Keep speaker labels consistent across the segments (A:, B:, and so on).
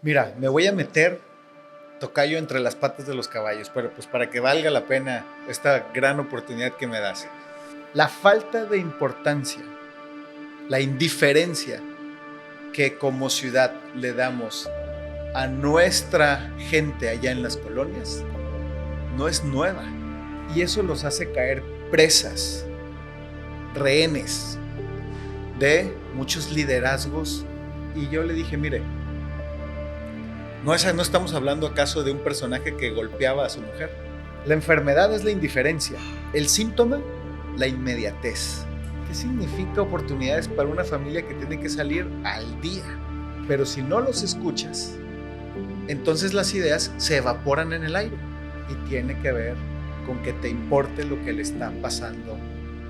A: Mira, me voy a meter, tocayo, entre las patas de los caballos, pero pues para que valga la pena esta gran oportunidad que me das. La falta de importancia, la indiferencia que como ciudad le damos a nuestra gente allá en las colonias no es nueva. Y eso los hace caer presas, rehenes de muchos liderazgos. Y yo le dije, mire, no estamos hablando acaso de un personaje que golpeaba a su mujer. La enfermedad es la indiferencia, el síntoma, la inmediatez. ¿Qué significa oportunidades para una familia que tiene que salir al día? Pero si no los escuchas, entonces las ideas se evaporan en el aire y tiene que ver con que te importe lo que le está pasando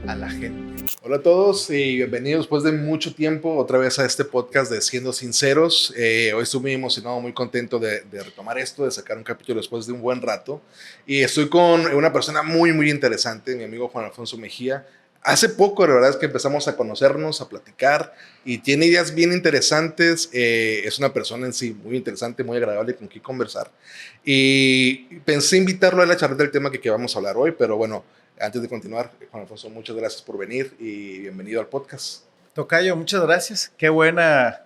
A: a la gente.
B: Hola a todos y bienvenidos después de mucho tiempo otra vez a este podcast de Siendo Sinceros. Hoy estoy muy emocionado, muy contento de retomar esto, de sacar un capítulo después de un buen rato. Y estoy con una persona muy interesante, mi amigo Juan Alfonso Mejía. Hace poco, la verdad es que empezamos a conocernos, a platicar y tiene ideas bien interesantes. Es una persona en sí muy interesante, muy agradable con quien conversar. Y pensé invitarlo a la charla del tema que vamos a hablar hoy, pero bueno, antes de continuar, Juan Alfonso, muchas gracias por venir y bienvenido al podcast.
A: Tocayo, muchas gracias. Qué buena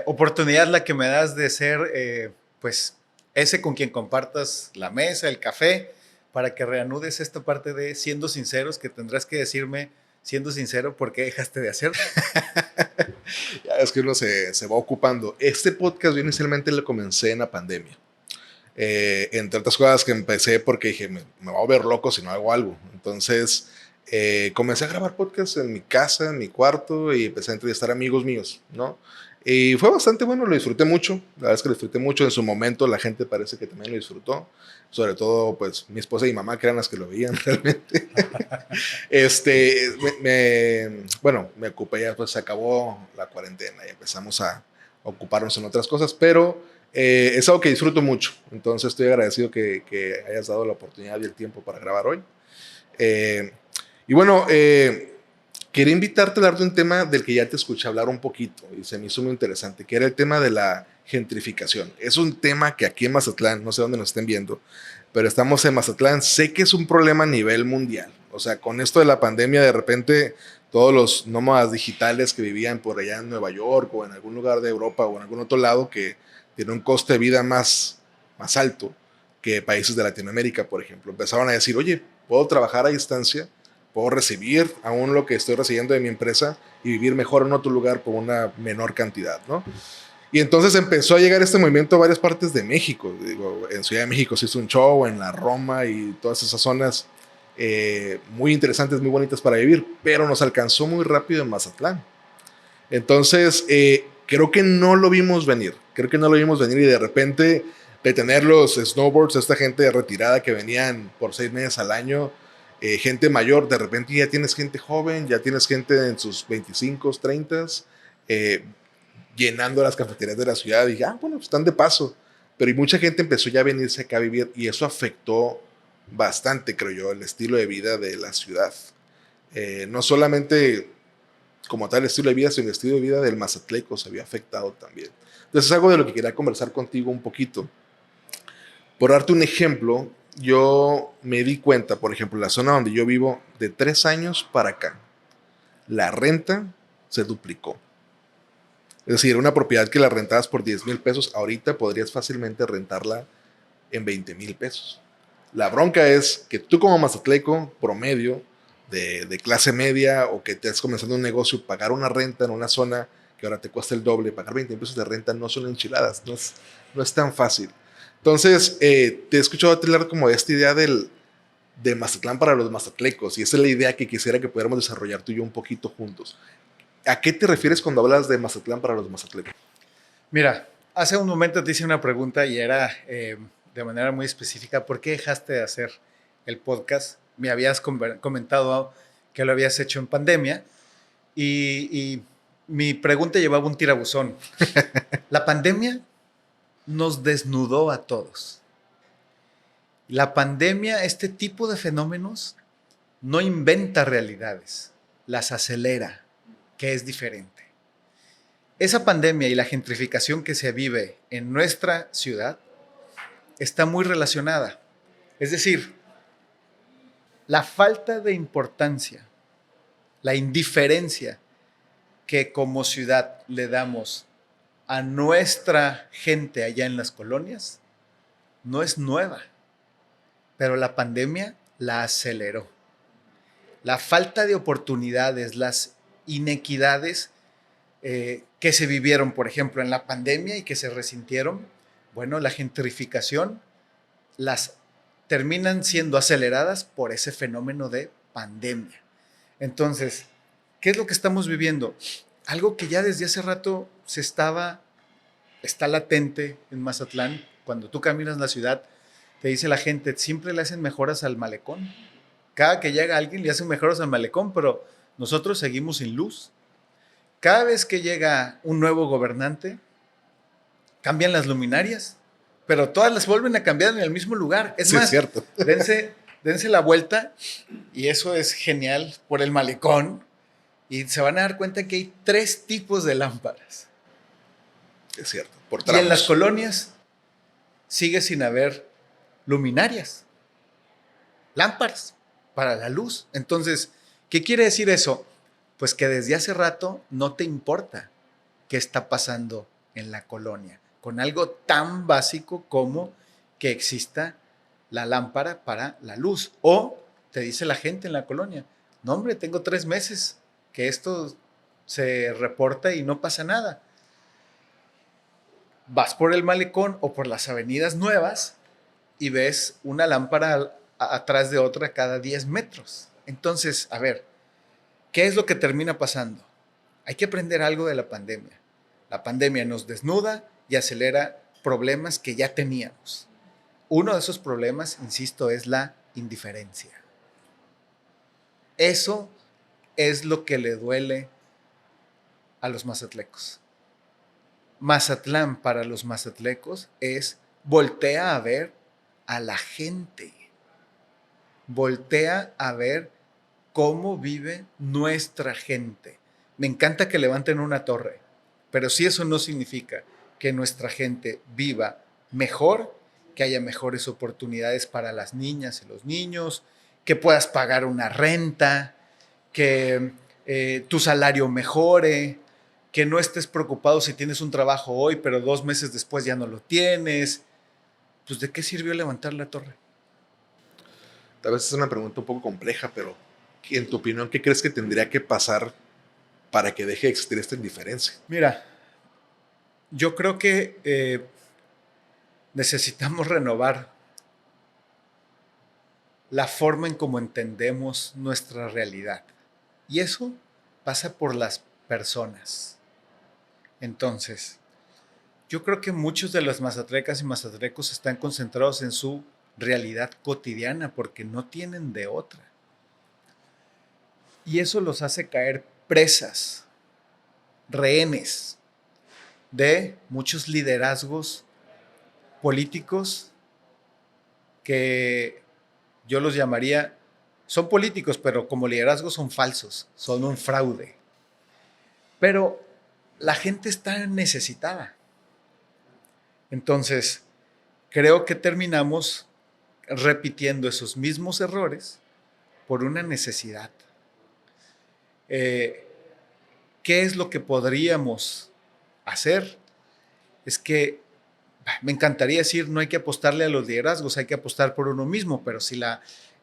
A: oportunidad la que me das de ser, pues, ese con quien compartas la mesa, el café, para que reanudes esta parte de siendo sinceros, que tendrás que decirme, siendo sincero, ¿por qué dejaste de hacerlo?
B: Ya es que uno se va ocupando. Este podcast yo inicialmente lo comencé en la pandemia. Entre otras cosas que empecé porque dije, me voy a volver loco si no hago algo. Entonces, comencé a grabar podcasts en mi casa, en mi cuarto, y empecé a entrevistar amigos míos, ¿no? Y fue bastante bueno, lo disfruté mucho. La verdad es que lo disfruté mucho. En su momento la gente parece que también lo disfrutó. Sobre todo, pues, mi esposa y mi mamá, que eran las que lo veían realmente. Bueno, me ocupé ya, pues se acabó la cuarentena y empezamos a ocuparnos en otras cosas, pero es algo que disfruto mucho. Entonces estoy agradecido que hayas dado la oportunidad y el tiempo para grabar hoy. Y bueno, quería invitarte a hablar de un tema del que ya te escuché hablar un poquito y se me hizo muy interesante, que era el tema de la gentrificación. Es un tema que aquí en Mazatlán, no sé dónde nos estén viendo, pero estamos en Mazatlán, sé que es un problema a nivel mundial. O sea, con esto de la pandemia, de repente todos los nómadas digitales que vivían por allá en Nueva York o en algún lugar de Europa o en algún otro lado que tiene un coste de vida más alto que países de Latinoamérica, por ejemplo, empezaron a decir, oye, puedo trabajar a distancia, puedo recibir aún lo que estoy recibiendo de mi empresa y vivir mejor en otro lugar por una menor cantidad, ¿no? Y entonces empezó a llegar este movimiento a varias partes de México. Digo, en Ciudad de México se hizo un show, en la Roma y todas esas zonas muy interesantes, muy bonitas para vivir, pero nos alcanzó muy rápido en Mazatlán. Entonces, creo que no lo vimos venir. Creo que no lo vimos venir y de repente de tener los snowboards, esta gente retirada que venían por 6 meses al año, gente mayor, de repente ya tienes gente joven, ya tienes gente en sus 25, 30, llenando las cafeterías de la ciudad. Y dije, bueno, están de paso. Pero y mucha gente empezó ya a venirse acá a vivir y eso afectó bastante, creo yo, el estilo de vida de la ciudad. No solamente como tal el estilo de vida, sino el estilo de vida del mazatleco se había afectado también. Entonces es algo de lo que quería conversar contigo un poquito. Por darte un ejemplo, yo me di cuenta, por ejemplo, en la zona donde yo vivo, de 3 años para acá, la renta se duplicó. Es decir, una propiedad que la rentabas por 10,000 pesos, ahorita podrías fácilmente rentarla en 20,000 pesos. La bronca es que tú como mazatleco promedio de clase media o que te has comenzando un negocio, pagar una renta en una zona que ahora te cuesta el doble, pagar 20 pesos de renta no son enchiladas, no es tan fácil. Entonces, te he escuchado hablar como de esta idea de Mazatlán para los mazatlecos y esa es la idea que quisiera que pudiéramos desarrollar tú y yo un poquito juntos. ¿A qué te refieres cuando hablas de Mazatlán para los mazatlecos?
A: Mira, hace un momento te hice una pregunta y era de manera muy específica, ¿por qué dejaste de hacer el podcast? Me habías comentado que lo habías hecho en pandemia y mi pregunta llevaba un tirabuzón. La pandemia nos desnudó a todos. La pandemia, este tipo de fenómenos, no inventa realidades, las acelera, que es diferente. Esa pandemia y la gentrificación que se vive en nuestra ciudad está muy relacionada. Es decir, la falta de importancia, la indiferencia que como ciudad le damos a nuestra gente allá en las colonias no es nueva, pero la pandemia la aceleró. La falta de oportunidades, las inequidades que se vivieron, por ejemplo, en la pandemia y que se resintieron, bueno, la gentrificación las terminan siendo aceleradas por ese fenómeno de pandemia. Entonces, ¿qué es lo que estamos viviendo? Algo que ya desde hace rato está latente en Mazatlán. Cuando tú caminas la ciudad, te dice la gente, siempre le hacen mejoras al malecón. Cada que llega alguien le hacen mejoras al malecón, pero nosotros seguimos sin luz. Cada vez que llega un nuevo gobernante, cambian las luminarias, pero todas las vuelven a cambiar en el mismo lugar. Es
B: Sí,
A: más,
B: es cierto.
A: dense la vuelta, y eso es genial, por el malecón, y se van a dar cuenta que hay 3 tipos de lámparas.
B: Es cierto. Por
A: Y en las
B: tramos.
A: colonias sigue sin haber luminarias, lámparas para la luz. Entonces, ¿qué quiere decir eso? Pues que desde hace rato no te importa qué está pasando en la colonia, con algo tan básico como que exista la lámpara para la luz. O te dice la gente en la colonia, no hombre, tengo 3 meses que esto se reporta y no pasa nada. Vas por el malecón o por las avenidas nuevas y ves una lámpara atrás de otra cada 10 metros. Entonces, a ver, ¿qué es lo que termina pasando? Hay que aprender algo de la pandemia. La pandemia nos desnuda y acelera problemas que ya teníamos. Uno de esos problemas, insisto, es la indiferencia. Eso es lo que le duele a los mazatlecos. Mazatlán para los mazatlecos es voltea a ver a la gente. Voltea a ver cómo vive nuestra gente. Me encanta que levanten una torre, pero si eso no significa que nuestra gente viva mejor, que haya mejores oportunidades para las niñas y los niños, que puedas pagar una renta, que tu salario mejore, que no estés preocupado si tienes un trabajo hoy, pero 2 meses después ya no lo tienes, pues ¿de qué sirvió levantar la torre?
B: Tal vez es una pregunta un poco compleja, pero en tu opinión, ¿qué crees que tendría que pasar para que deje de existir esta indiferencia?
A: Mira, yo creo que necesitamos renovar la forma en cómo entendemos nuestra realidad. Y eso pasa por las personas. Entonces, yo creo que muchos de las mazatlecas y mazatlecos están concentrados en su realidad cotidiana porque no tienen de otra. Y eso los hace caer presas, rehenes de muchos liderazgos políticos que yo los llamaría, son políticos, pero como liderazgos son falsos, son un fraude. Pero la gente está necesitada. Entonces, creo que terminamos repitiendo esos mismos errores por una necesidad. ¿Qué es lo que podríamos hacer? Es que me encantaría decir, no hay que apostarle a los liderazgos, hay que apostar por uno mismo, pero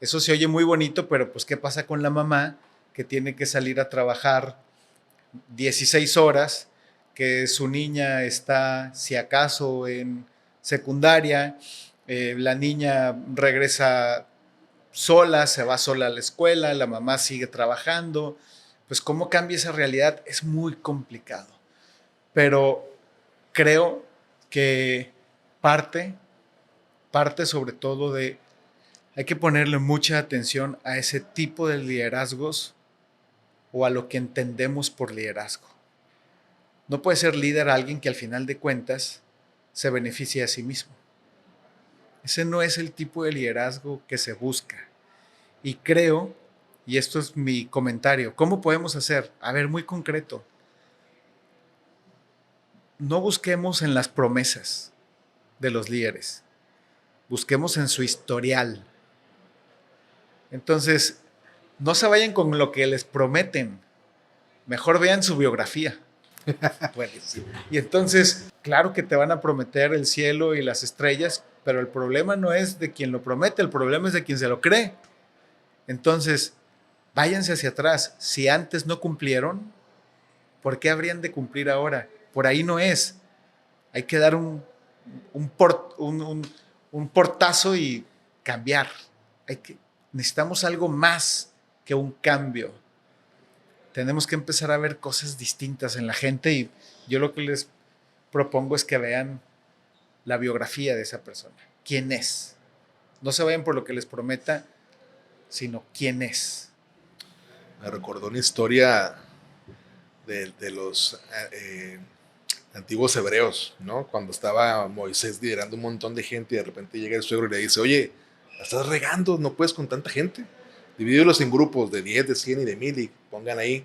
A: eso se oye muy bonito, pero pues ¿qué pasa con la mamá que tiene que salir a trabajar 16 horas, que su niña está, si acaso, en secundaria, la niña regresa sola, se va sola a la escuela, la mamá sigue trabajando? Pues ¿cómo cambia esa realidad? Es muy complicado, pero creo que parte sobre todo de, hay que ponerle mucha atención a ese tipo de liderazgos o a lo que entendemos por liderazgo. No puede ser líder alguien que al final de cuentas se beneficie a sí mismo. Ese no es el tipo de liderazgo que se busca. Y creo, y esto es mi comentario, ¿cómo podemos hacer? A ver, muy concreto. no busquemos en las promesas de los líderes, busquemos en su historial. Entonces, no se vayan con lo que les prometen, mejor vean su biografía.
B: Buenísimo.
A: Y entonces, claro que te van a prometer el cielo y las estrellas, pero el problema no es de quien lo promete, el problema es de quien se lo cree. Entonces, váyanse hacia atrás. Si antes no cumplieron, ¿por qué habrían de cumplir ahora? Por ahí no es. Hay que dar un portazo y cambiar. Necesitamos algo más que un cambio. Tenemos que empezar a ver cosas distintas en la gente y yo lo que les propongo es que vean la biografía de esa persona. ¿Quién es? No se vayan por lo que les prometa, sino quién es.
B: Me recordó una historia de los antiguos hebreos, ¿no? Cuando estaba Moisés liderando un montón de gente y de repente llega el suegro y le dice, oye, la estás regando, no puedes con tanta gente. Divídelos en grupos de 10, de 100 y de 1000 y pongan ahí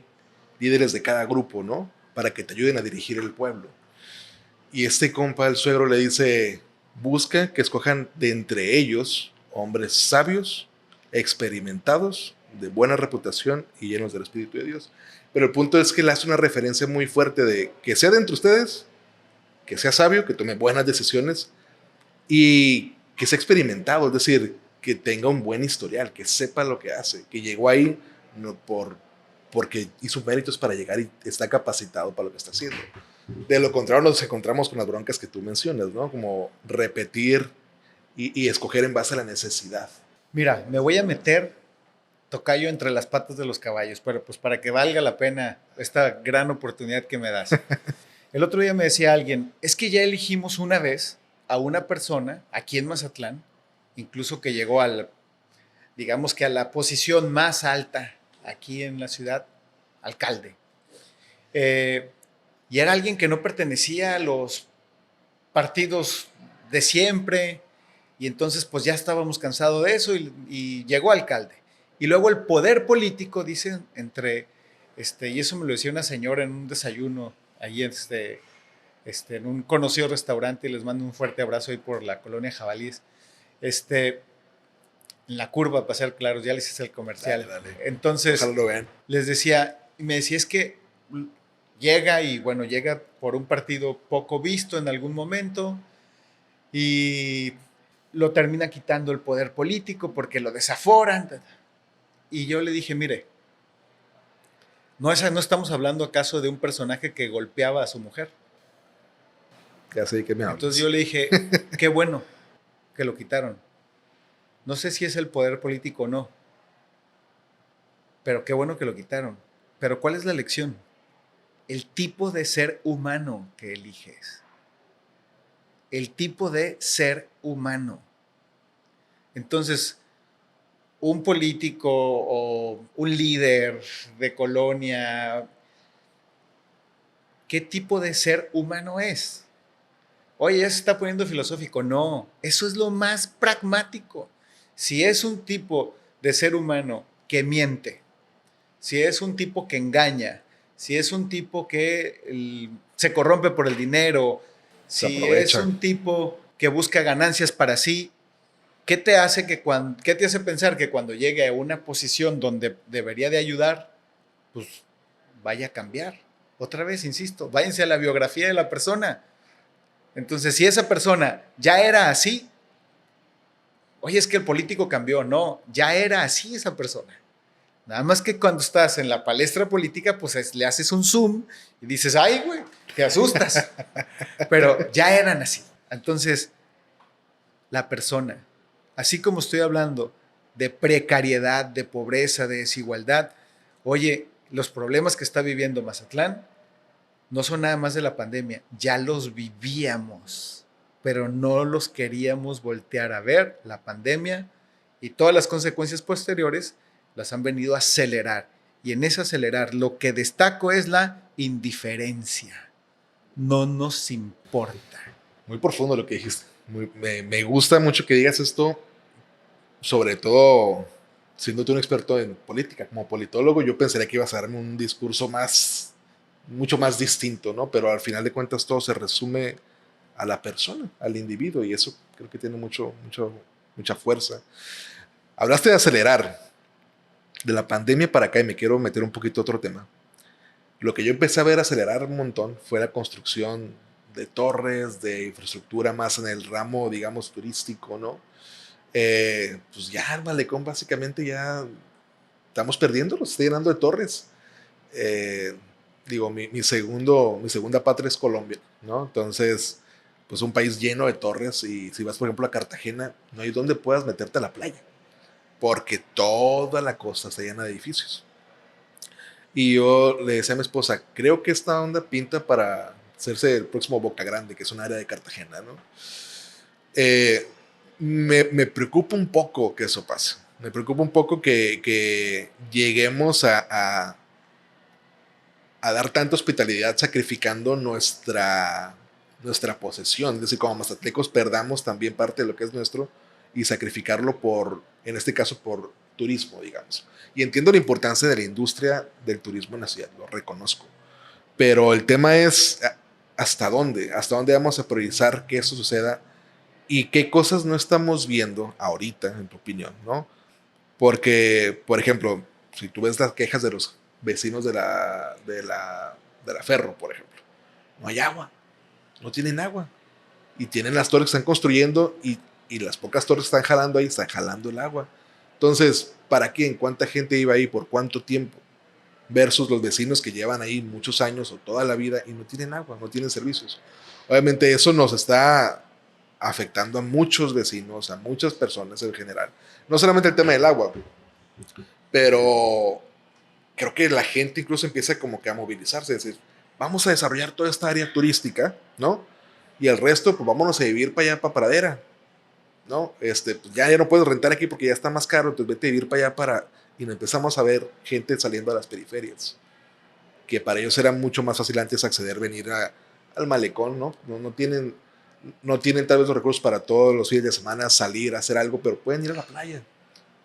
B: líderes de cada grupo, ¿no? Para que te ayuden a dirigir el pueblo. Y este compa, el suegro, le dice, busca que escojan de entre ellos hombres sabios, experimentados, de buena reputación y llenos del Espíritu de Dios. Pero el punto es que le hace una referencia muy fuerte de que sea de entre ustedes, que sea sabio, que tome buenas decisiones y que sea experimentado, es decir, que tenga un buen historial, que sepa lo que hace, que llegó ahí no porque hizo méritos para llegar y está capacitado para lo que está haciendo. De lo contrario nos encontramos con las broncas que tú mencionas, ¿no? Como repetir y escoger en base a la necesidad.
A: Mira, me voy a meter, tocayo, entre las patas de los caballos, pero pues para que valga la pena esta gran oportunidad que me das. El otro día me decía alguien, es que ya elegimos una vez a una persona aquí en Mazatlán, incluso que llegó digamos que a la posición más alta aquí en la ciudad, alcalde. Y era alguien que no pertenecía a los partidos de siempre, y entonces pues ya estábamos cansados de eso y llegó alcalde. Y luego el poder político, dicen, y eso me lo decía una señora en un desayuno, ahí en un conocido restaurante, y les mando un fuerte abrazo ahí por la colonia Jabalíes, en la curva, para ser claros, ya les hice el comercial.
B: Dale.
A: Entonces,
B: Ojalá lo vean.
A: les decía, y me decía, es que llega por un partido poco visto en algún momento y lo termina quitando el poder político porque lo desaforan. Y yo le dije, mire, no estamos hablando acaso de un personaje que golpeaba a su mujer.
B: Ya sé que me hablas.
A: Entonces yo le dije, qué bueno que lo quitaron. No sé si es el poder político o no, pero qué bueno que lo quitaron. Pero ¿cuál es la lección? El tipo de ser humano que eliges. El tipo de ser humano. Entonces, un político o un líder de colonia, ¿qué tipo de ser humano es? Oye, ya se está poniendo filosófico. No, eso es lo más pragmático. Si es un tipo de ser humano que miente, si es un tipo que engaña, si es un tipo que se corrompe por el dinero, si es un tipo que busca ganancias para sí, ¿qué te hace pensar que cuando llegue a una posición donde debería de ayudar, pues vaya a cambiar? Otra vez, insisto, váyanse a la biografía de la persona. Entonces, si esa persona ya era así, oye, es que el político cambió. No, ya era así esa persona. Nada más que cuando estás en la palestra política, pues le haces un zoom y dices, ay, güey, te asustas. Pero ya eran así. Entonces, la persona, así como estoy hablando de precariedad, de pobreza, de desigualdad, oye, los problemas que está viviendo Mazatlán no son nada más de la pandemia, ya los vivíamos, pero no los queríamos voltear a ver. La pandemia y todas las consecuencias posteriores las han venido a acelerar. Y en ese acelerar lo que destaco es la indiferencia. No nos importa.
B: Muy profundo lo que dijiste. Me gusta mucho que digas esto, sobre todo siendo tú un experto en política. Como politólogo, yo pensaría que ibas a darme un discurso más mucho más distinto, ¿no? Pero al final de cuentas todo se resume a la persona, al individuo, y eso creo que tiene mucha fuerza. Hablaste de acelerar, de la pandemia para acá, y me quiero meter un poquito a otro tema. Lo que yo empecé a ver acelerar un montón fue la construcción de torres, de infraestructura más en el ramo, digamos, turístico, ¿no? Pues ya el malecón básicamente ya estamos perdiéndolo, se está llenando de torres. Eh, Digo, mi segunda patria es Colombia, ¿no? Entonces, pues un país lleno de torres, y si vas, por ejemplo, a Cartagena, no hay donde puedas meterte a la playa, porque toda la costa está llena de edificios. Y yo le decía a mi esposa, creo que esta onda pinta para hacerse el próximo Boca Grande, que es un área de Cartagena, ¿no? Eh, me preocupa un poco que eso pase. Me preocupa un poco que lleguemos a dar tanta hospitalidad sacrificando nuestra posesión. Es decir, como mazatlecos perdamos también parte de lo que es nuestro y sacrificarlo en este caso, por turismo, digamos. Y entiendo la importancia de la industria del turismo en la ciudad, lo reconozco. Pero el tema es hasta dónde vamos a priorizar que eso suceda y qué cosas no estamos viendo ahorita, en tu opinión, ¿no? Porque, por ejemplo, si tú ves las quejas de los vecinos de la Ferro, por ejemplo, no hay agua, no tienen agua. Y tienen las torres que están construyendo, y las pocas torres que están jalando ahí, están jalando el agua. Entonces, ¿para quién? ¿Cuánta gente iba ahí? ¿Por cuánto tiempo? Versus los vecinos que llevan ahí muchos años o toda la vida y no tienen agua, no tienen servicios. Obviamente eso nos está afectando a muchos vecinos, a muchas personas en general. No solamente el tema del agua, pero creo que la gente incluso empieza como que a movilizarse, es decir, vamos a desarrollar toda esta área turística, ¿no? Y el resto, pues vámonos a vivir para allá, para Pradera, ¿no? Pues ya no puedes rentar aquí porque ya está más caro, entonces vete a vivir para allá. Y nos empezamos a ver gente saliendo a las periferias, que para ellos era mucho más fácil antes acceder, venir al malecón, ¿no? No tienen tal vez los recursos para todos los fines de semana salir a hacer algo, pero pueden ir a la playa,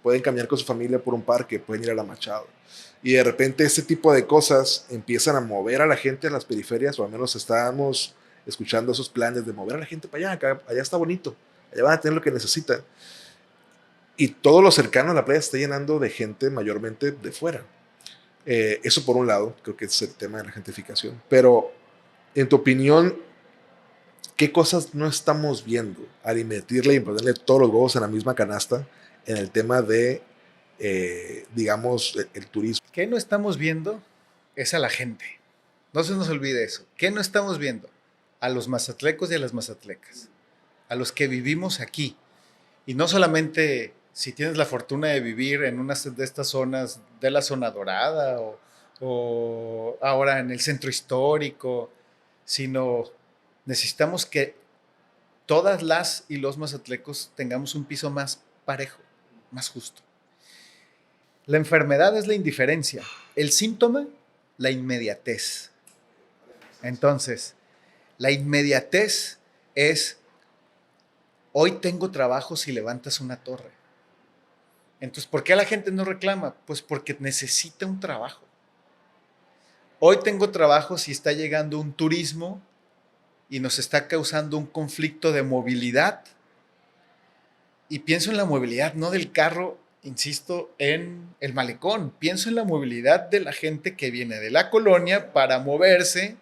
B: pueden caminar con su familia por un parque, pueden ir a la Machado. Y de repente este tipo de cosas empiezan a mover a la gente a las periferias, o al menos estábamos escuchando esos planes de mover a la gente para allá, allá está bonito, allá van a tener lo que necesitan. Y todo lo cercano a la playa se está llenando de gente mayormente de fuera. Eso por un lado, creo que es el tema de la gentrificación. Pero, en tu opinión, ¿qué cosas no estamos viendo al invertirle y ponerle todos los huevos en la misma canasta en el tema de, digamos, el turismo?
A: ¿Qué no estamos viendo? Es a la gente. No se nos olvide eso. ¿Qué no estamos viendo? A los mazatlecos y a las mazatlecas. A los que vivimos aquí. Y no solamente si tienes la fortuna de vivir en una de estas zonas de la zona dorada o ahora en el centro histórico, sino necesitamos que todas las y los mazatlecos tengamos un piso más parejo, más justo. La enfermedad es la indiferencia, el síntoma, la inmediatez. Entonces, la inmediatez es, hoy tengo trabajo si levantas una torre. Entonces, ¿por qué la gente no reclama? Pues porque necesita un trabajo. Hoy tengo trabajo si está llegando un turismo y nos está causando un conflicto de movilidad. Y pienso en la movilidad, no del carro, insisto, en el malecón. Pienso en la movilidad de la gente que viene de la colonia para moverse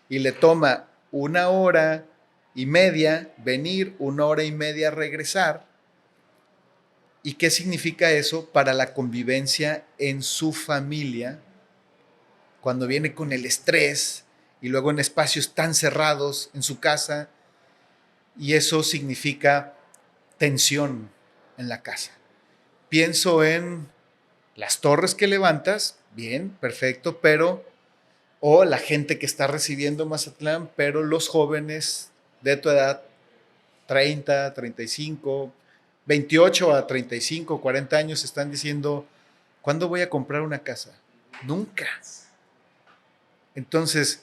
A: y le toma 1 hora y media venir, 1 hora y media regresar. ¿Y qué significa eso para la convivencia en su familia cuando viene con el estrés y luego en espacios tan cerrados en su casa? Y eso significa tensión en la casa. Pienso en las torres que levantas, bien, perfecto, o la gente que está recibiendo Mazatlán, pero los jóvenes de tu edad, 30, 35, 28 a 35, 40 años, están diciendo, ¿cuándo voy a comprar una casa? Nunca. Entonces,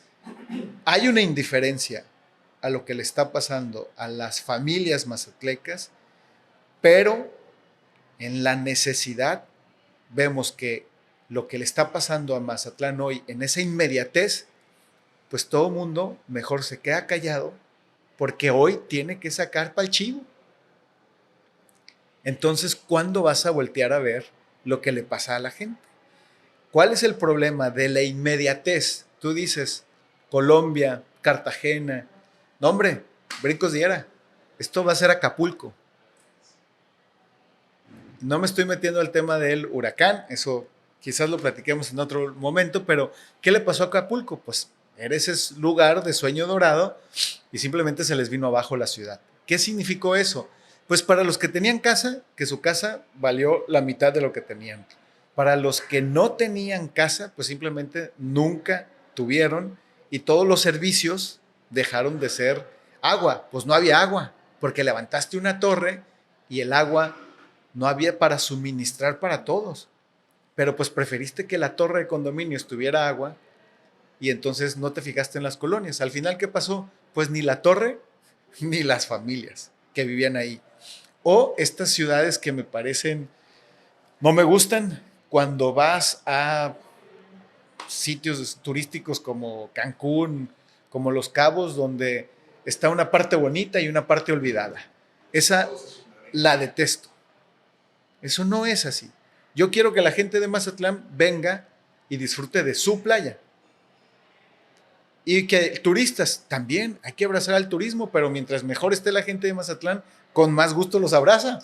A: hay una indiferencia a lo que le está pasando a las familias mazatlecas, pero en la necesidad vemos que lo que le está pasando a Mazatlán hoy, en esa inmediatez, pues todo mundo mejor se queda callado porque hoy tiene que sacar para el chivo. Entonces, ¿cuándo vas a voltear a ver lo que le pasa a la gente? ¿Cuál es el problema de la inmediatez? Tú dices, Colombia, Cartagena. No, hombre, brincos de hiera. Esto va a ser Acapulco. No me estoy metiendo al tema del huracán, eso quizás lo platiquemos en otro momento, pero ¿qué le pasó a Acapulco? Pues era ese lugar de sueño dorado y simplemente se les vino abajo la ciudad. ¿Qué significó eso? Pues para los que tenían casa, que su casa valió la mitad de lo que tenían. Para los que no tenían casa, pues simplemente nunca tuvieron y todos los servicios dejaron de ser agua. Pues no había agua, porque levantaste una torre y el agua no había para suministrar para todos. Pero pues preferiste que la torre de condominios tuviera agua y entonces no te fijaste en las colonias. Al final, ¿qué pasó? Pues ni la torre ni las familias que vivían ahí. O estas ciudades que me parecen, no me gustan, cuando vas a sitios turísticos como Cancún, como Los Cabos, donde está una parte bonita y una parte olvidada. Esa la detesto. Eso no es así. Yo quiero que la gente de Mazatlán venga y disfrute de su playa. Y que turistas también, hay que abrazar al turismo, pero mientras mejor esté la gente de Mazatlán, con más gusto los abraza.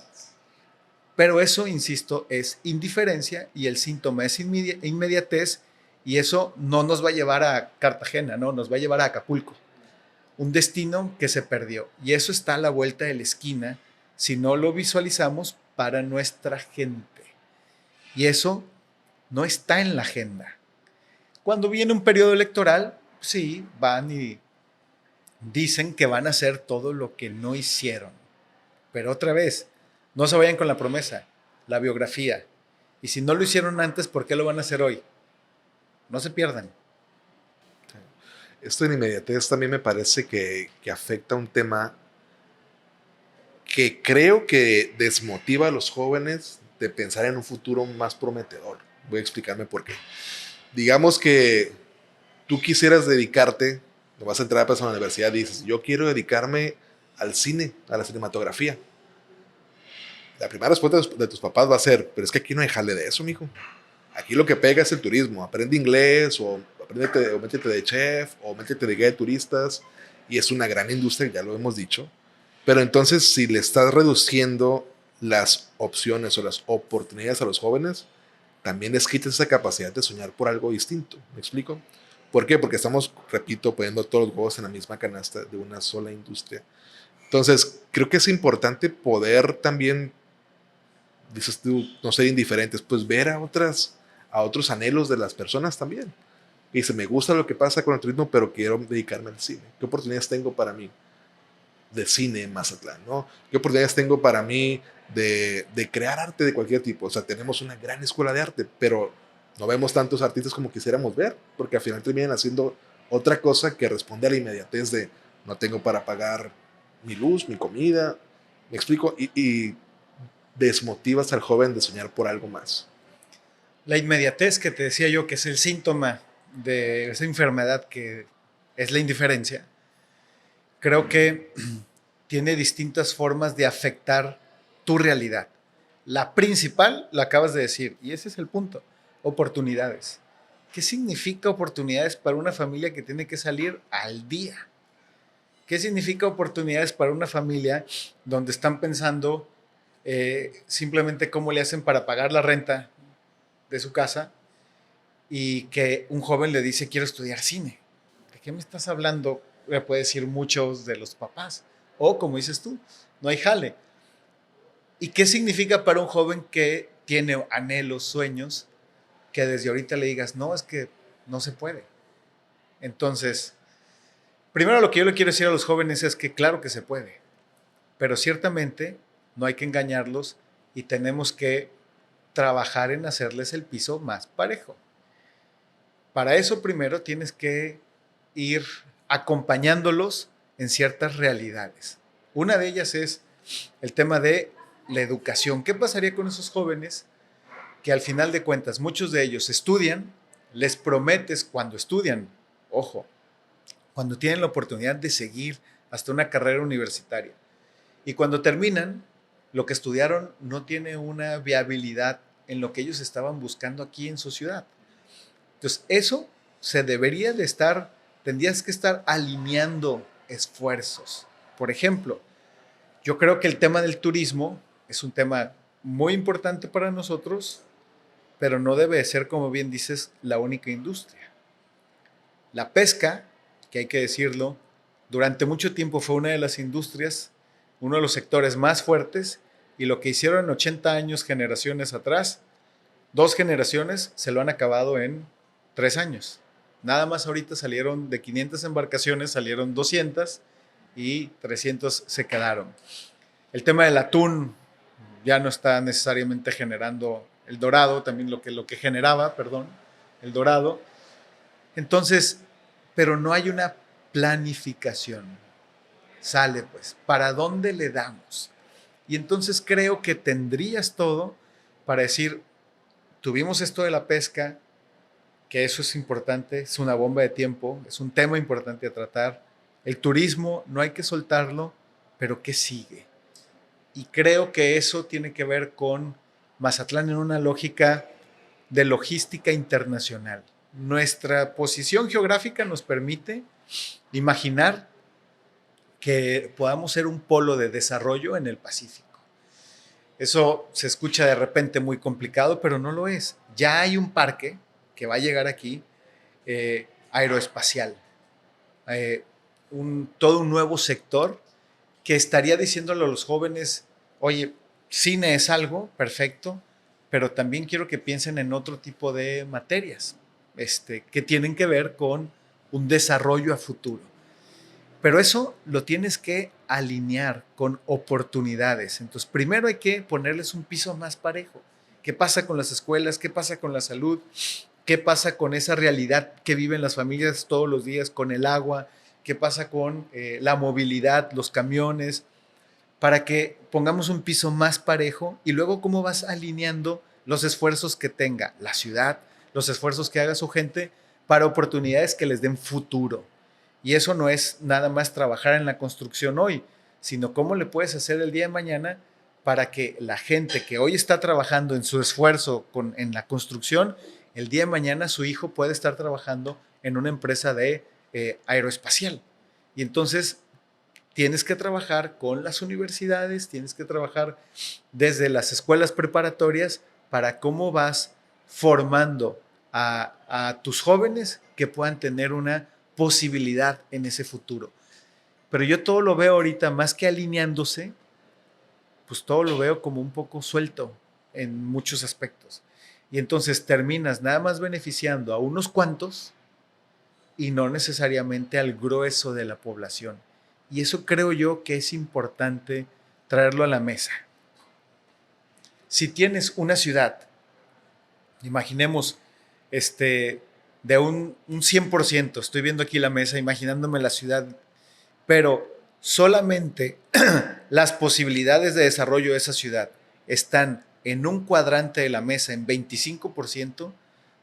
A: Pero eso, insisto, es indiferencia y el síntoma es inmediatez y eso no nos va a llevar a Cartagena, no, nos va a llevar a Acapulco. Un destino que se perdió. Y eso está a la vuelta de la esquina si no lo visualizamos para nuestra gente. Y eso no está en la agenda. Cuando viene un periodo electoral, sí, van y dicen que van a hacer todo lo que no hicieron. Pero otra vez, no se vayan con la promesa, la biografía. Y si no lo hicieron antes, ¿por qué lo van a hacer hoy? No se pierdan.
B: Esto en inmediatez también me parece que afecta un tema que creo que desmotiva a los jóvenes de pensar en un futuro más prometedor. Voy a explicarme por qué. Digamos que tú quisieras dedicarte, no vas a entrar a la universidad y dices, yo quiero dedicarme al cine, a la cinematografía. La primera respuesta de tus papás va a ser, pero es que aquí no hay jale de eso, mijo. Aquí lo que pega es el turismo. Aprende inglés o métete de chef o métete de guía de turistas. Y es una gran industria, ya lo hemos dicho. Pero entonces, si le estás reduciendo las opciones o las oportunidades a los jóvenes, también les quitas esa capacidad de soñar por algo distinto. ¿Me explico? ¿Por qué? Porque estamos, repito, poniendo todos los huevos en la misma canasta de una sola industria. Entonces, creo que es importante poder también, dices tú, no ser indiferentes, pues ver a otros anhelos de las personas también. Y dice, me gusta lo que pasa con el turismo, pero quiero dedicarme al cine. ¿Qué oportunidades tengo para mí de cine en Mazatlán, ¿no? ¿Qué oportunidades tengo para mí de crear arte de cualquier tipo? O sea, tenemos una gran escuela de arte, pero no vemos tantos artistas como quisiéramos ver, porque al final terminan haciendo otra cosa que responde a la inmediatez de no tengo para pagar mi luz, mi comida, me explico, y desmotivas al joven de soñar por algo más.
A: La inmediatez que te decía yo que es el síntoma de esa enfermedad que es la indiferencia, creo que tiene distintas formas de afectar tu realidad. La principal, la acabas de decir, y ese es el punto, oportunidades. ¿Qué significa oportunidades para una familia que tiene que salir al día? ¿Qué significa oportunidades para una familia donde están pensando simplemente cómo le hacen para pagar la renta de su casa y que un joven le dice quiero estudiar cine? ¿De qué me estás hablando? Le puede decir muchos de los papás. O como dices tú, no hay jale. ¿Y qué significa para un joven que tiene anhelos, sueños, que desde ahorita le digas, no, es que no se puede? Entonces, primero lo que yo le quiero decir a los jóvenes es que claro que se puede, pero ciertamente no hay que engañarlos y tenemos que trabajar en hacerles el piso más parejo. Para eso primero tienes que ir acompañándolos en ciertas realidades. Una de ellas es el tema de la educación. ¿Qué pasaría con esos jóvenes que al final de cuentas muchos de ellos estudian, les prometes cuando estudian, ojo, cuando tienen la oportunidad de seguir hasta una carrera universitaria. Y cuando terminan, lo que estudiaron no tiene una viabilidad en lo que ellos estaban buscando aquí en su ciudad. Entonces, eso se debería de estar, tendrías que estar alineando esfuerzos. Por ejemplo, yo creo que el tema del turismo es un tema muy importante para nosotros, pero no debe de ser, como bien dices, la única industria. La pesca, que hay que decirlo, durante mucho tiempo fue una de las industrias, uno de los sectores más fuertes, y lo que hicieron en 80 años, generaciones atrás, 2 generaciones se lo han acabado en 3 años. Nada más ahorita salieron de 500 embarcaciones, salieron 200 y 300 se quedaron. El tema del atún ya no está necesariamente generando el dorado, también lo que generaba, perdón, el dorado. Entonces, pero no hay una planificación. Sale pues, ¿para dónde le damos? Y entonces creo que tendrías todo para decir, tuvimos esto de la pesca, que eso es importante, es una bomba de tiempo, es un tema importante a tratar. El turismo no hay que soltarlo, pero ¿qué sigue? Y creo que eso tiene que ver con Mazatlán en una lógica de logística internacional. Nuestra posición geográfica nos permite imaginar que podamos ser un polo de desarrollo en el Pacífico. Eso se escucha de repente muy complicado, pero no lo es. Ya hay un parque que va a llegar aquí, aeroespacial, todo un nuevo sector que estaría diciéndole a los jóvenes, oye, cine es algo, perfecto, pero también quiero que piensen en otro tipo de materias que tienen que ver con un desarrollo a futuro. Pero eso lo tienes que alinear con oportunidades. Entonces, primero hay que ponerles un piso más parejo. ¿Qué pasa con las escuelas? ¿Qué pasa con la salud? ¿Qué pasa con esa realidad que viven las familias todos los días con el agua? ¿Qué pasa con la movilidad, los camiones? Para que pongamos un piso más parejo y luego cómo vas alineando los esfuerzos que tenga la ciudad, los esfuerzos que haga su gente para oportunidades que les den futuro. Y eso no es nada más trabajar en la construcción hoy, sino cómo le puedes hacer el día de mañana para que la gente que hoy está trabajando en su esfuerzo en la construcción, el día de mañana su hijo puede estar trabajando en una empresa de aeroespacial. Y entonces tienes que trabajar con las universidades, tienes que trabajar desde las escuelas preparatorias para cómo vas formando a tus jóvenes que puedan tener una posibilidad en ese futuro. Pero yo todo lo veo ahorita más que alineándose, pues todo lo veo como un poco suelto en muchos aspectos. Y entonces terminas nada más beneficiando a unos cuantos y no necesariamente al grueso de la población. Y eso creo yo que es importante traerlo a la mesa. Si tienes una ciudad, imaginemos, de un 100%, estoy viendo aquí la mesa, imaginándome la ciudad, pero solamente las posibilidades de desarrollo de esa ciudad están en un cuadrante de la mesa en 25%,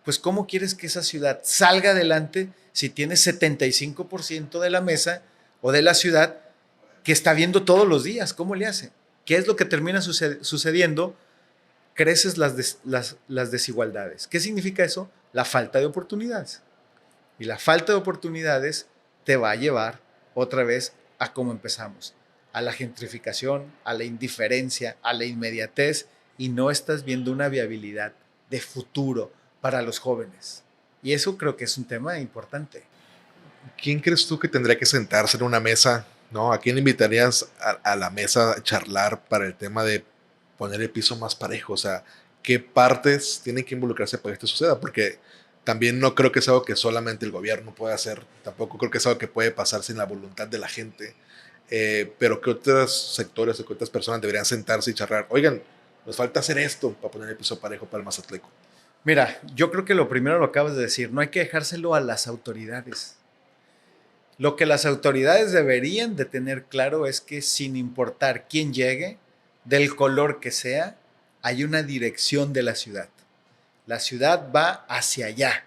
A: pues ¿cómo quieres que esa ciudad salga adelante si tienes 75% de la mesa o de la ciudad que está viendo todos los días? ¿Cómo le hace? ¿Qué es lo que termina sucediendo? Creces las desigualdades. ¿Qué significa eso? La falta de oportunidades. Y la falta de oportunidades te va a llevar otra vez a cómo empezamos, a la gentrificación, a la indiferencia, a la inmediatez, y no estás viendo una viabilidad de futuro para los jóvenes. Y eso creo que es un tema importante.
B: ¿Quién crees tú que tendría que sentarse en una mesa? ¿No? ¿A quién invitarías a la mesa a charlar para el tema de poner el piso más parejo? O sea, ¿qué partes tienen que involucrarse para que esto suceda? Porque también no creo que es algo que solamente el gobierno puede hacer. Tampoco creo que es algo que puede pasar sin la voluntad de la gente. Pero ¿qué otros sectores o qué otras personas deberían sentarse y charlar? Oigan, nos falta hacer esto para poner el piso parejo para el Mazatleco.
A: Mira, yo creo que lo primero lo acabas de decir, no hay que dejárselo a las autoridades. Lo que las autoridades deberían de tener claro es que sin importar quién llegue, del color que sea, hay una dirección de la ciudad. La ciudad va hacia allá,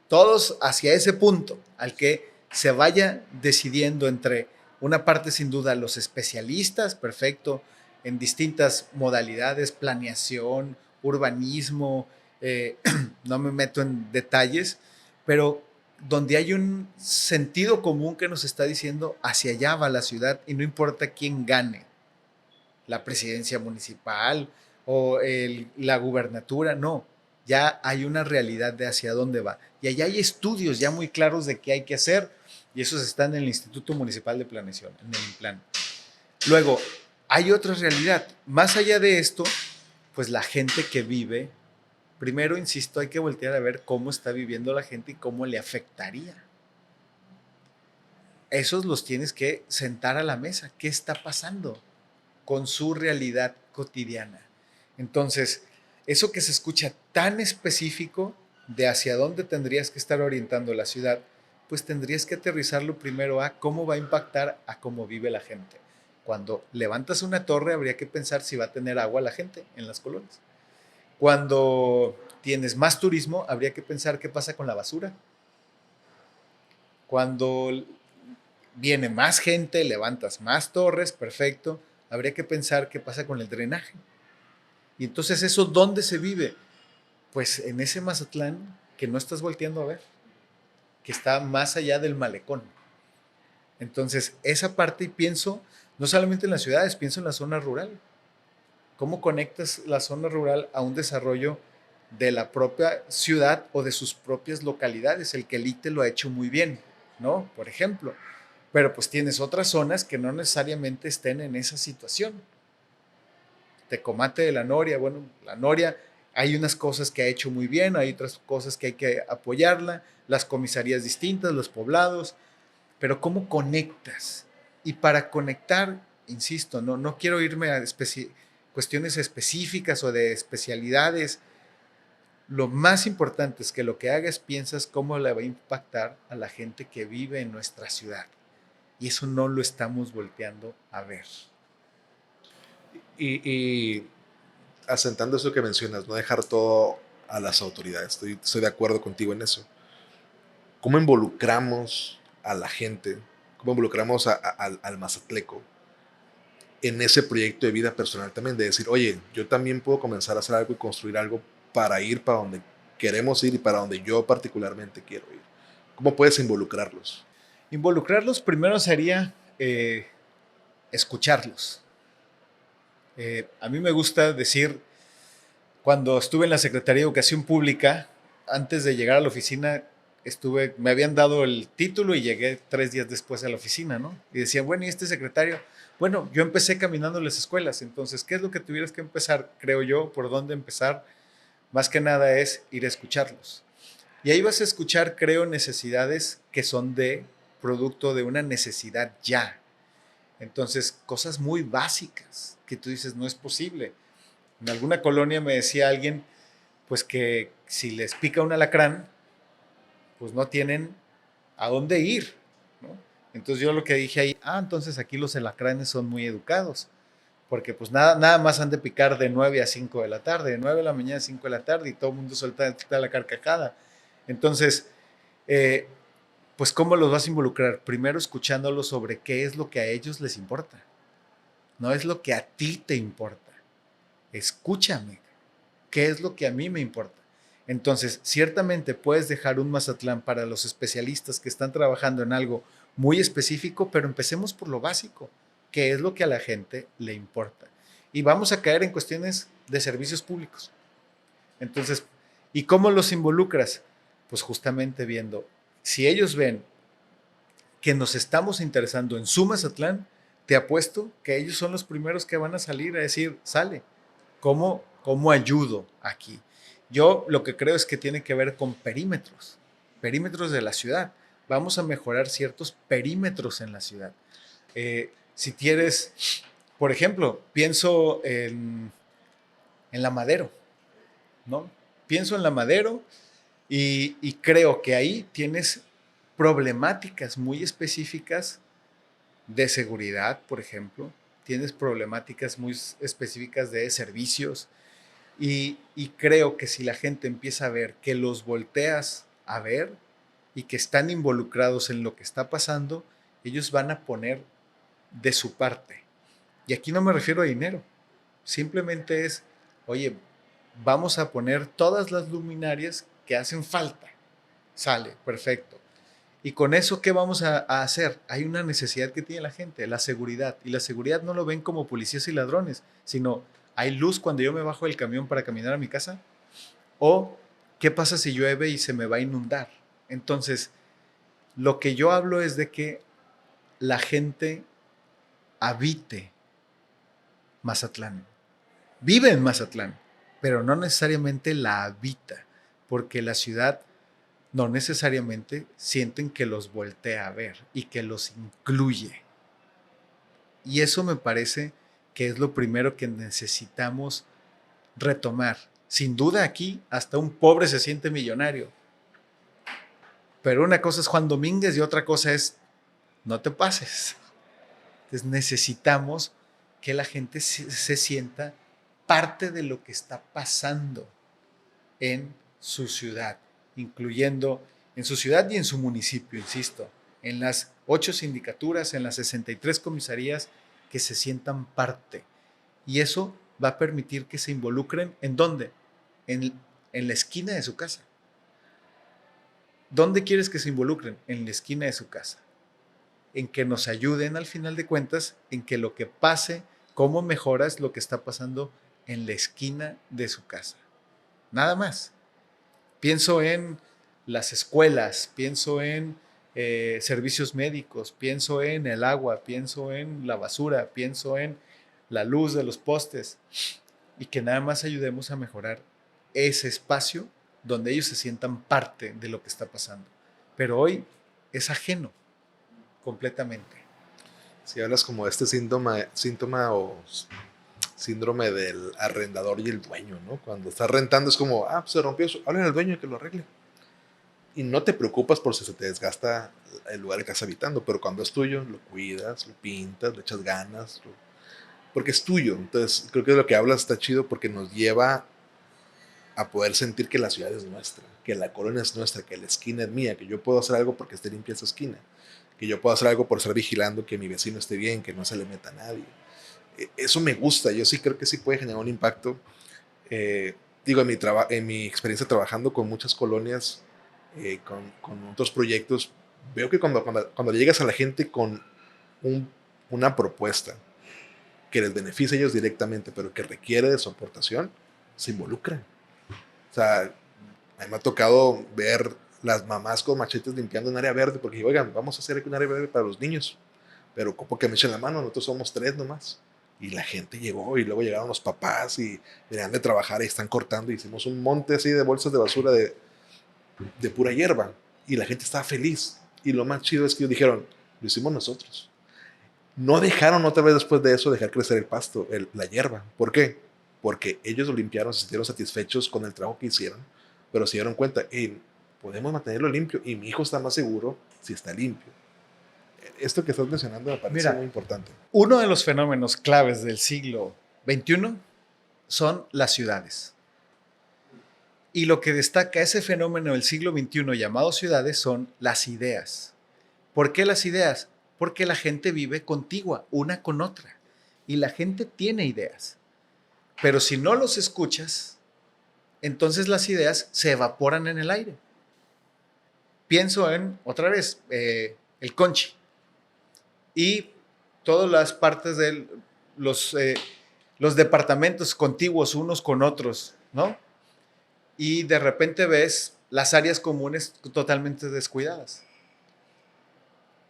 A: todos hacia ese punto al que se vaya decidiendo entre una parte sin duda los especialistas, perfecto, en distintas modalidades, planeación, urbanismo, no me meto en detalles, pero donde hay un sentido común que nos está diciendo hacia allá va la ciudad y no importa quién gane, la presidencia municipal o la gubernatura, no, ya hay una realidad de hacia dónde va. Y allá hay estudios ya muy claros de qué hay que hacer y esos están en el Instituto Municipal de Planeación, en el INPLAN. Luego, hay otra realidad. Más allá de esto, pues la gente que vive, primero, insisto, hay que voltear a ver cómo está viviendo la gente y cómo le afectaría. Esos los tienes que sentar a la mesa. ¿Qué está pasando con su realidad cotidiana? Entonces, eso que se escucha tan específico de hacia dónde tendrías que estar orientando la ciudad, pues tendrías que aterrizarlo primero a cómo va a impactar a cómo vive la gente. Cuando levantas una torre, habría que pensar si va a tener agua la gente en las colonias. Cuando tienes más turismo, habría que pensar qué pasa con la basura. Cuando viene más gente, levantas más torres, perfecto. Habría que pensar qué pasa con el drenaje. Y entonces, ¿eso dónde se vive? Pues en ese Mazatlán que no estás volteando a ver, que está más allá del malecón. Entonces, esa parte, y pienso no solamente en las ciudades, pienso en la zona rural. ¿Cómo conectas la zona rural a un desarrollo de la propia ciudad o de sus propias localidades? El Quelite lo ha hecho muy bien, ¿no? Por ejemplo. Pero pues tienes otras zonas que no necesariamente estén en esa situación. Tecomate de la Noria, bueno, la Noria, hay unas cosas que ha hecho muy bien, hay otras cosas que hay que apoyarla, las comisarías distintas, los poblados, pero ¿cómo conectas? Y para conectar, insisto, no quiero irme a cuestiones específicas o de especialidades. Lo más importante es que lo que hagas piensas cómo le va a impactar a la gente que vive en nuestra ciudad. Y eso no lo estamos volteando a ver.
B: Y asentando eso que mencionas, no dejar todo a las autoridades. Estoy de acuerdo contigo en eso. ¿Cómo involucramos a la gente? ¿Cómo involucramos al mazatleco en ese proyecto de vida personal también? De decir, oye, yo también puedo comenzar a hacer algo y construir algo para ir para donde queremos ir y para donde yo particularmente quiero ir. ¿Cómo puedes involucrarlos?
A: Involucrarlos primero sería escucharlos. A mí me gusta decir, cuando estuve en la Secretaría de Educación Pública, antes de llegar a la oficina, me habían dado el título y llegué 3 días después a la oficina, ¿no? Y decía, bueno, ¿y este secretario? Bueno, yo empecé caminando en las escuelas, entonces, ¿qué es lo que tuvieras que empezar? Creo yo, ¿por dónde empezar? Más que nada es ir a escucharlos. Y ahí vas a escuchar, creo, necesidades que son de producto de una necesidad ya. Entonces, cosas muy básicas que tú dices, no es posible. En alguna colonia me decía alguien, pues que si les pica un alacrán, pues no tienen a dónde ir, ¿no? Entonces yo lo que dije ahí, entonces aquí los alacranes son muy educados, porque pues nada más han de picar de 9 a 5 de la tarde, de 9 de la mañana a 5 de la tarde y todo el mundo suelta la carcajada. Entonces, eh, pues ¿cómo los vas a involucrar? Primero escuchándolos sobre qué es lo que a ellos les importa, no es lo que a ti te importa. Escúchame, ¿qué es lo que a mí me importa? Entonces, ciertamente puedes dejar un Mazatlán para los especialistas que están trabajando en algo muy específico, pero empecemos por lo básico, ¿qué es lo que a la gente le importa? Y vamos a caer en cuestiones de servicios públicos. Entonces, ¿y cómo los involucras? Pues justamente viendo, si ellos ven que nos estamos interesando en su Mazatlán, te apuesto que ellos son los primeros que van a salir a decir, sale, ¿cómo ayudo aquí? Yo lo que creo es que tiene que ver con perímetros de la ciudad. Vamos a mejorar ciertos perímetros en la ciudad. Si quieres, por ejemplo, pienso en la Madero, ¿no? Pienso en la Madero y creo que ahí tienes problemáticas muy específicas de seguridad, por ejemplo. Tienes problemáticas muy específicas de servicios. Y creo que si la gente empieza a ver que los volteas a ver, y que están involucrados en lo que está pasando, ellos van a poner de su parte. Y aquí no me refiero a dinero, simplemente es, oye, vamos a poner todas las luminarias que hacen falta. Sale, perfecto. Y con eso, ¿qué vamos a hacer? Hay una necesidad que tiene la gente, la seguridad. Y la seguridad no lo ven como policías y ladrones, sino hay luz cuando yo me bajo del camión para caminar a mi casa. O, ¿qué pasa si llueve y se me va a inundar? Entonces, lo que yo hablo es de que la gente habite Mazatlán. Vive en Mazatlán, pero no necesariamente la habita, porque la ciudad no necesariamente sienten que los voltea a ver y que los incluye. Y eso me parece que es lo primero que necesitamos retomar. Sin duda aquí hasta un pobre se siente millonario. Pero una cosa es Juan Domínguez y otra cosa es no te pases. Entonces necesitamos que la gente se sienta parte de lo que está pasando en su ciudad, incluyendo en su ciudad y en su municipio, insisto, en las 8 sindicaturas, en las 63 comisarías, que se sientan parte. Y eso va a permitir que se involucren, ¿en dónde? En la esquina de su casa. ¿Dónde quieres que se involucren? En la esquina de su casa. En que nos ayuden al final de cuentas, en que lo que pase, cómo mejoras lo que está pasando en la esquina de su casa. Nada más. Pienso en las escuelas, pienso en servicios médicos, pienso en el agua, pienso en la basura, pienso en la luz de los postes y que nada más ayudemos a mejorar ese espacio donde ellos se sientan parte de lo que está pasando. Pero hoy es ajeno completamente.
B: Si hablas como de este síntoma o síndrome del arrendador y el dueño, ¿no? Cuando estás rentando es como, pues se rompió eso, hablen al dueño que lo arregle. Y no te preocupas por si se te desgasta el lugar que estás habitando, pero cuando es tuyo, lo cuidas, lo pintas, le echas ganas, porque es tuyo. Entonces, creo que de lo que hablas está chido porque nos lleva a poder sentir que la ciudad es nuestra, que la colonia es nuestra, que la esquina es mía, que yo puedo hacer algo porque esté limpia esa esquina, que yo puedo hacer algo por estar vigilando que mi vecino esté bien, que no se le meta a nadie. Eso me gusta, yo sí creo que sí puede generar un impacto. Digo, en mi experiencia trabajando con muchas colonias, con otros proyectos, veo que cuando llegas a la gente con una propuesta que les beneficia a ellos directamente, pero que requiere de su aportación, se involucran. O sea, a mí me ha tocado ver las mamás con machetes limpiando un área verde, porque oigan, vamos a hacer un área verde para los niños, pero ocupo que me echen la mano, nosotros somos 3 nomás. Y la gente llegó y luego llegaron los papás y venían de trabajar y están cortando y hicimos un monte así de bolsas de basura de pura hierba y la gente estaba feliz. Y lo más chido es que ellos dijeron, lo hicimos nosotros. No dejaron otra vez después de eso dejar crecer el pasto, la hierba. ¿Por qué? Porque ellos lo limpiaron, se sintieron satisfechos con el trabajo que hicieron, pero se dieron cuenta, podemos mantenerlo limpio y mi hijo está más seguro si está limpio. Esto que estás mencionando me parece muy importante.
A: Uno de los fenómenos claves del siglo XXI son las ciudades. Y lo que destaca ese fenómeno del siglo XXI llamado ciudades son las ideas. ¿Por qué las ideas? Porque la gente vive contigua, una con otra. Y la gente tiene ideas. Pero si no los escuchas, entonces las ideas se evaporan en el aire. Pienso en, otra vez, el Conchi. Y todas las partes de los departamentos contiguos unos con otros, ¿no? Y de repente ves las áreas comunes totalmente descuidadas.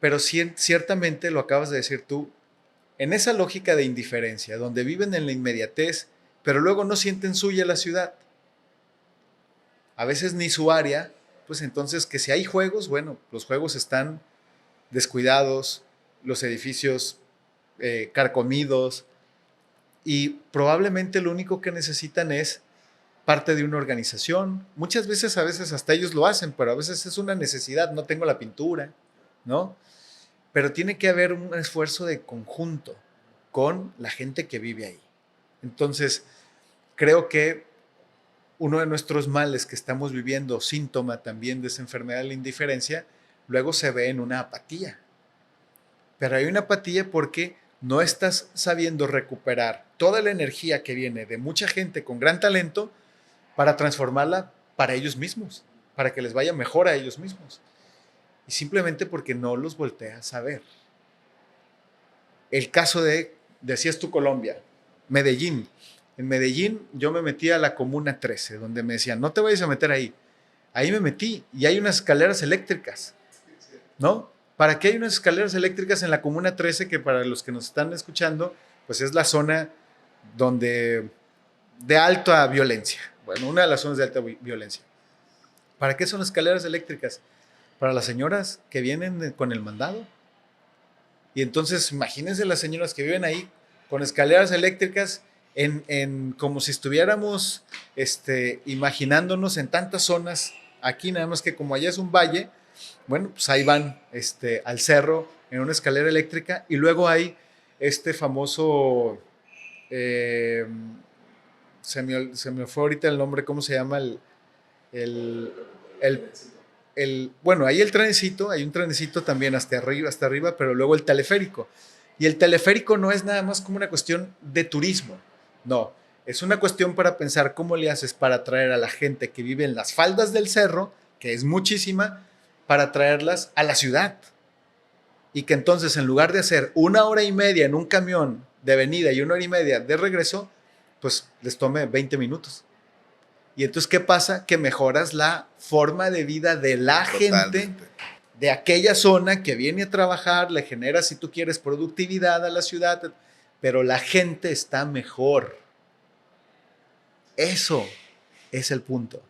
A: Pero ciertamente lo acabas de decir tú, en esa lógica de indiferencia, donde viven en la inmediatez, pero luego no sienten suya la ciudad. A veces ni su área, pues entonces que si hay juegos, bueno, los juegos están descuidados, los edificios carcomidos, y probablemente lo único que necesitan es parte de una organización. Muchas veces, a veces hasta ellos lo hacen, pero a veces es una necesidad, no tengo la pintura, ¿no? Pero tiene que haber un esfuerzo de conjunto con la gente que vive ahí. Entonces, creo que uno de nuestros males que estamos viviendo, síntoma también de esa enfermedad de la indiferencia, luego se ve en una apatía. Pero hay una apatía porque no estás sabiendo recuperar toda la energía que viene de mucha gente con gran talento para transformarla para ellos mismos, para que les vaya mejor a ellos mismos. Y simplemente porque no los volteas a ver. El caso decías tú Colombia, Medellín. En Medellín yo me metí a la Comuna 13, donde me decían, no te vayas a meter ahí. Ahí me metí y hay unas escaleras eléctricas, ¿no? ¿Para qué hay unas escaleras eléctricas en la Comuna 13 que para los que nos están escuchando, pues es la zona donde de alta violencia? Bueno, una de las zonas de alta violencia. ¿Para qué son escaleras eléctricas? Para las señoras que vienen con el mandado. Y entonces imagínense las señoras que viven ahí con escaleras eléctricas como si estuviéramos imaginándonos en tantas zonas aquí, nada más que como allá es un valle, bueno, pues ahí van al cerro en una escalera eléctrica y luego hay este famoso, eh, se me fue ahorita el nombre, ¿cómo se llama? El, el, bueno, ahí hay un trenecito también hasta arriba, pero luego el teleférico. Y el teleférico no es nada más como una cuestión de turismo, no, es una cuestión para pensar cómo le haces para atraer a la gente que vive en las faldas del cerro, que es muchísima, para traerlas a la ciudad. Y que entonces en lugar de hacer 1 hora y media en un camión de venida y 1 hora y media de regreso, pues les tome 20 minutos. Y entonces, ¿qué pasa? Que mejoras la forma de vida de la gente de aquella zona que viene a trabajar, le genera, si tú quieres, productividad a la ciudad, pero la gente está mejor. Eso es el punto.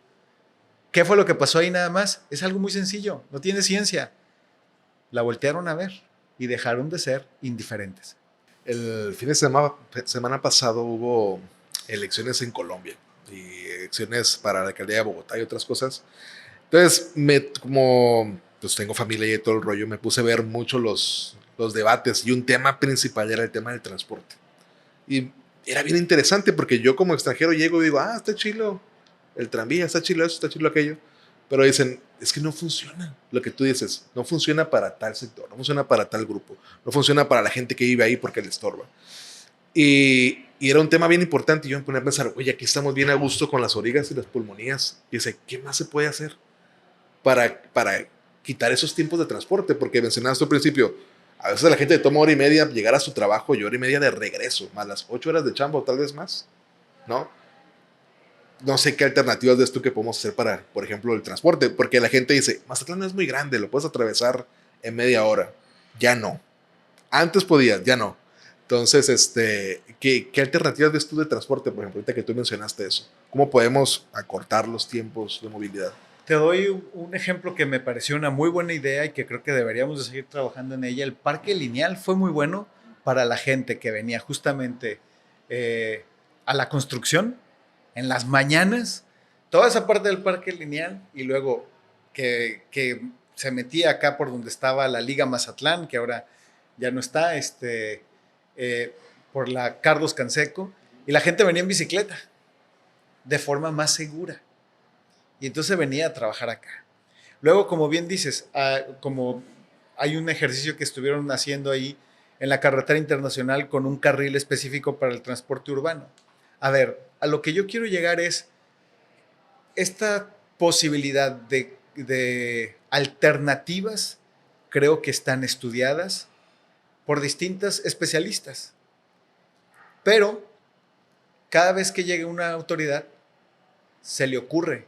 A: ¿Qué fue lo que pasó ahí nada más? Es algo muy sencillo, no tiene ciencia. La voltearon a ver y dejaron de ser indiferentes.
B: El fin de semana pasado hubo elecciones en Colombia y elecciones para la alcaldía de Bogotá y otras cosas. Entonces, como pues tengo familia y todo el rollo, me puse a ver mucho los debates y un tema principal era el tema del transporte. Y era bien interesante porque yo como extranjero llego y digo, está chilo el tranvía, está chilo eso, está chilo aquello. Pero dicen, es que no funciona. Lo que tú dices, no funciona para tal sector, no funciona para tal grupo, no funciona para la gente que vive ahí porque le estorba. Y era un tema bien importante y yo me ponía a pensar, oye, aquí estamos bien a gusto con las origas y las pulmonías. Y dice, ¿qué más se puede hacer para quitar esos tiempos de transporte? Porque mencionaste al principio, a veces la gente toma 1 hora y media llegar a su trabajo y 1 hora y media de regreso, más las 8 horas de chamba o tal vez más, ¿no? No sé qué alternativas ves tú que podemos hacer para, por ejemplo, el transporte, porque la gente dice, Mazatlán es muy grande, lo puedes atravesar en media hora. Ya no. Antes podías, ya no. Entonces, ¿qué alternativas ves tú de transporte, por ejemplo, ahorita que tú mencionaste eso? ¿Cómo podemos acortar los tiempos de movilidad?
A: Te doy un ejemplo que me pareció una muy buena idea y que creo que deberíamos de seguir trabajando en ella. El parque lineal fue muy bueno para la gente que venía justamente a la construcción en las mañanas, toda esa parte del parque lineal y luego que se metía acá por donde estaba la Liga Mazatlán, que ahora ya no está, por la Carlos Canseco, y la gente venía en bicicleta de forma más segura. Y entonces venía a trabajar acá. Luego, como bien dices, como hay un ejercicio que estuvieron haciendo ahí en la carretera internacional con un carril específico para el transporte urbano. A ver, a lo que yo quiero llegar es esta posibilidad de alternativas, creo que están estudiadas por distintas especialistas. Pero cada vez que llegue una autoridad, se le ocurre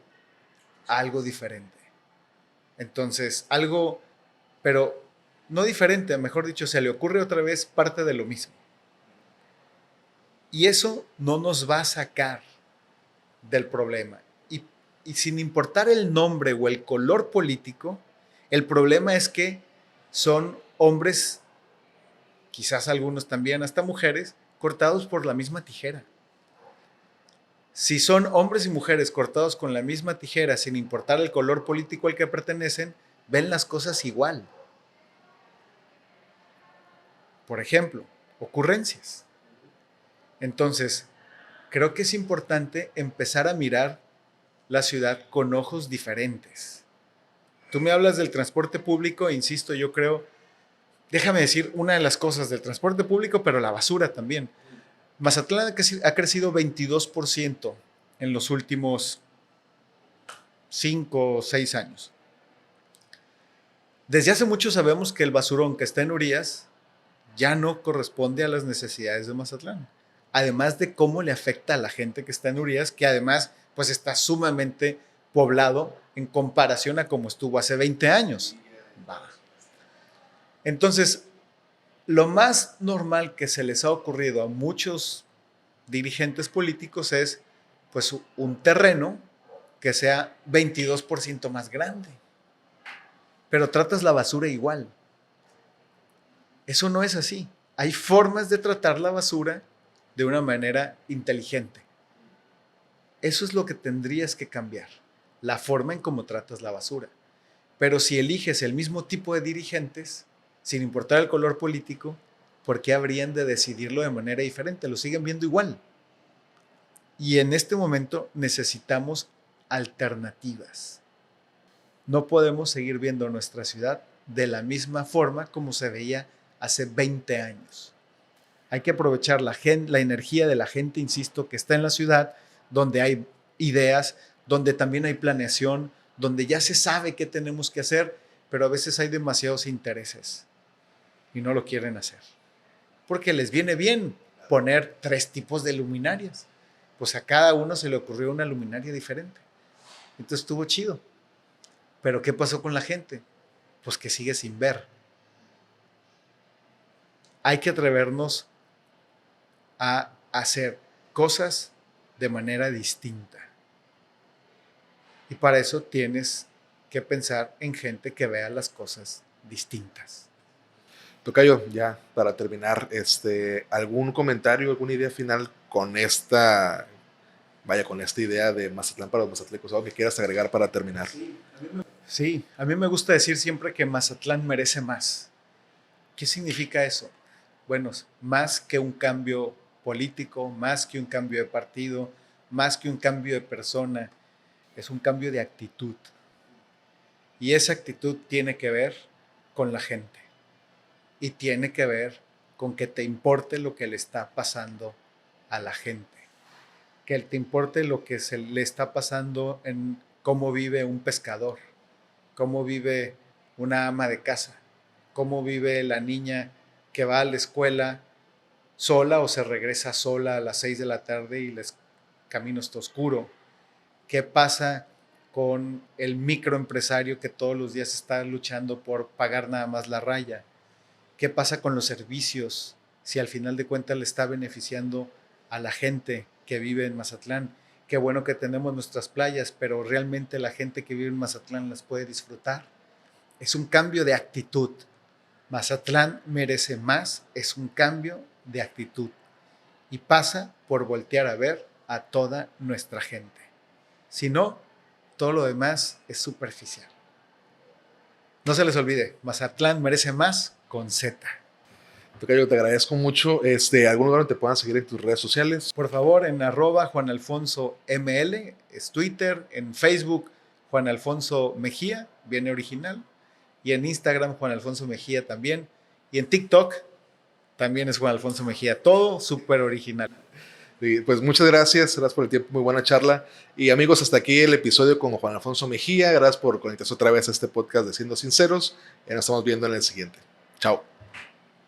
A: algo diferente. Entonces, algo, pero no diferente, mejor dicho, se le ocurre otra vez parte de lo mismo. Y eso no nos va a sacar del problema. Y sin importar el nombre o el color político, el problema es que son hombres, quizás algunos también, hasta mujeres, cortados por la misma tijera. Si son hombres y mujeres cortados con la misma tijera, sin importar el color político al que pertenecen, ven las cosas igual. Por ejemplo, ocurrencias. Entonces, creo que es importante empezar a mirar la ciudad con ojos diferentes. Tú me hablas del transporte público, insisto, yo creo, déjame decir una de las cosas del transporte público, pero la basura también. Mazatlán ha crecido 22% en los últimos 5 o 6 años. Desde hace mucho sabemos que el basurón que está en Urias ya no corresponde a las necesidades de Mazatlán. Además de cómo le afecta a la gente que está en Urias, que además pues está sumamente poblado en comparación a como estuvo hace 20 años. Entonces, lo más normal que se les ha ocurrido a muchos dirigentes políticos es pues un terreno que sea 22% más grande. Pero tratas la basura igual. Eso no es así. Hay formas de tratar la basura de una manera inteligente. Eso es lo que tendrías que cambiar, la forma en cómo tratas la basura. Pero si eliges el mismo tipo de dirigentes, sin importar el color político, ¿por qué habrían de decidirlo de manera diferente? Lo siguen viendo igual. Y en este momento necesitamos alternativas. No podemos seguir viendo nuestra ciudad de la misma forma como se veía hace 20 años. Hay que aprovechar la energía de la gente, insisto, que está en la ciudad, donde hay ideas, donde también hay planeación, donde ya se sabe qué tenemos que hacer, pero a veces hay demasiados intereses y no lo quieren hacer. Porque les viene bien poner 3 tipos de luminarias. Pues a cada uno se le ocurrió una luminaria diferente. Entonces estuvo chido. Pero ¿qué pasó con la gente? Pues que sigue sin ver. Hay que atrevernos a hacer cosas de manera distinta. Y para eso tienes que pensar en gente que vea las cosas distintas.
B: Tocayo, ya para terminar, ¿algún comentario, alguna idea final con esta idea de Mazatlán para los mazatlecos? ¿Algo que quieras agregar para terminar?
A: Sí, a mí me gusta decir siempre que Mazatlán merece más. ¿Qué significa eso? Bueno, más que un cambio político, más que un cambio de partido, más que un cambio de persona, es un cambio de actitud. Y esa actitud tiene que ver con la gente. Y tiene que ver con que te importe lo que le está pasando a la gente. Que te importe lo que se le está pasando en cómo vive un pescador, cómo vive una ama de casa, cómo vive la niña que va a la escuela sola o se regresa sola a las 6 de la tarde y el camino está oscuro. ¿Qué pasa con el microempresario que todos los días está luchando por pagar nada más la raya? ¿Qué pasa con los servicios si al final de cuentas le está beneficiando a la gente que vive en Mazatlán? Qué bueno que tenemos nuestras playas, pero realmente la gente que vive en Mazatlán las puede disfrutar. Es un cambio de actitud. Mazatlán merece más, es un cambio de actitud. Y pasa por voltear a ver a toda nuestra gente. Si no, todo lo demás es superficial. No se les olvide, Mazatlán merece más con Z.
B: Tocayo, te agradezco mucho. ¿Algún lugar donde te puedan seguir en tus redes sociales?
A: Por favor, en @JuanAlfonsoML, es Twitter, en Facebook, Juan Alfonso Mejía, viene original, y en Instagram, Juan Alfonso Mejía también, y en TikTok también es Juan Alfonso Mejía, todo súper original.
B: Y pues muchas gracias por el tiempo, muy buena charla. Y amigos, hasta aquí el episodio con Juan Alfonso Mejía. Gracias por conectarse otra vez a este podcast de Siendo Sinceros. Nos estamos viendo en el siguiente. Chao.